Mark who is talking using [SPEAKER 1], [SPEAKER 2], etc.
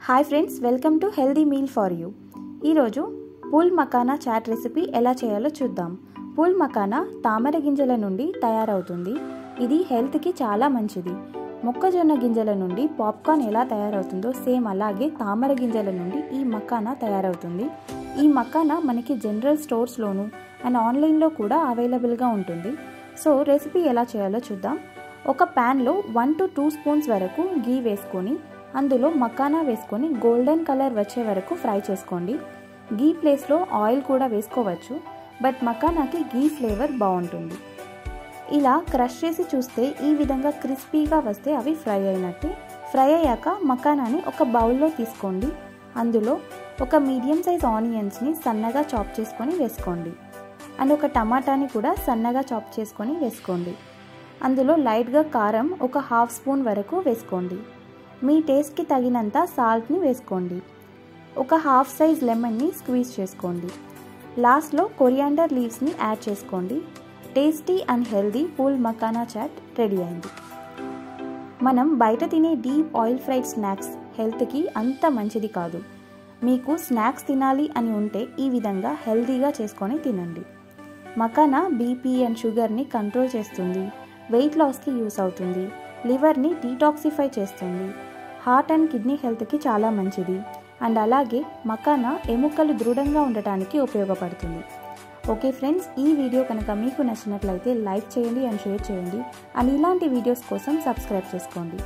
[SPEAKER 1] Hi friends, welcome to healthy meal for you. ఈరోజు pool makhana chat recipe ఎలా చేయాలో చూద్దాం. పూల్ మకానా తామర గింజల నుండి తయారవుతుంది. ఇది హెల్త్కి చాలా మంచిది. మొక్కజొన్న గింజల నుండి పాప్కార్న్ ఎలా తయారవుతుందో సేమ్ అలాగే తామర గింజల నుండి ఈ మకానా తయారవుతుంది. ఈ మకానా మనకి జనరల్ స్టోర్స్లోను అండ్ ఆన్లైన్లో కూడా అవైలబుల్గా ఉంటుంది. సో రెసిపీ ఎలా చేయాలో చూద్దాం. ఒక ప్యాన్లో 1 to 2 స్పూన్స్ వరకు గీ వేసుకొని అందులో మకానా వేసుకొని గోల్డెన్ కలర్ వచ్చే వరకు ఫ్రై చేసుకోండి. గీ ప్లేస్లో ఆయిల్ కూడా వేసుకోవచ్చు, బట్ మకానాకి గీ ఫ్లేవర్ బాగుంటుంది. ఇలా క్రష్ చేసి చూస్తే ఈ విధంగా క్రిస్పీగా వస్తే అవి ఫ్రై అయినట్టే. ఫ్రై అయ్యాక మకానాని ఒక బౌల్లో తీసుకోండి. అందులో ఒక మీడియం సైజ్ ఆనియన్స్ని సన్నగా చాప్ చేసుకొని వేసుకోండి. అండ్ ఒక టమాటాని కూడా సన్నగా చాప్ చేసుకొని వేసుకోండి. అందులో లైట్గా కారం ఒక 1/2 స్పూన్ వరకు వేసుకోండి. మీ టేస్ట్కి తగినంత సాల్ట్ని వేసుకోండి. ఒక 1/2 సైజ్ లెమన్ని స్క్వీజ్ చేసుకోండి. లాస్ట్లో కొరియాండర్ లీవ్స్ని యాడ్ చేసుకోండి. Tasty and healthy phool makhana chaat ready అయింది. మనం బయట తినే డీప్ ఆయిల్ ఫ్రైడ్ స్నాక్స్ హెల్త్కి అంత మంచిది కాదు. మీకు స్నాక్స్ తినాలి అని ఉంటే ఈ విధంగా హెల్తీగా చేసుకొని తినండి. మకానా బీపీ అండ్ షుగర్ని కంట్రోల్ చేస్తుంది. వెయిట్ లాస్కి యూస్ అవుతుంది. లివర్ని డీటాక్సిఫై చేస్తుంది. హార్ట్ అండ్ కిడ్నీ హెల్త్కి చాలా మంచిది. అండ్ అలాగే మకానా ఎముకలు దృఢంగా ఉండటానికి ఉపయోగపడుతుంది. ఓకే ఫ్రెండ్స్, ఈ వీడియో కనుక మీకు నచ్చినట్లయితే లైక్ చేయండి అండ్ షేర్ చేయండి. అండ్ ఇలాంటి వీడియోస్ కోసం సబ్స్క్రైబ్ చేసుకోండి.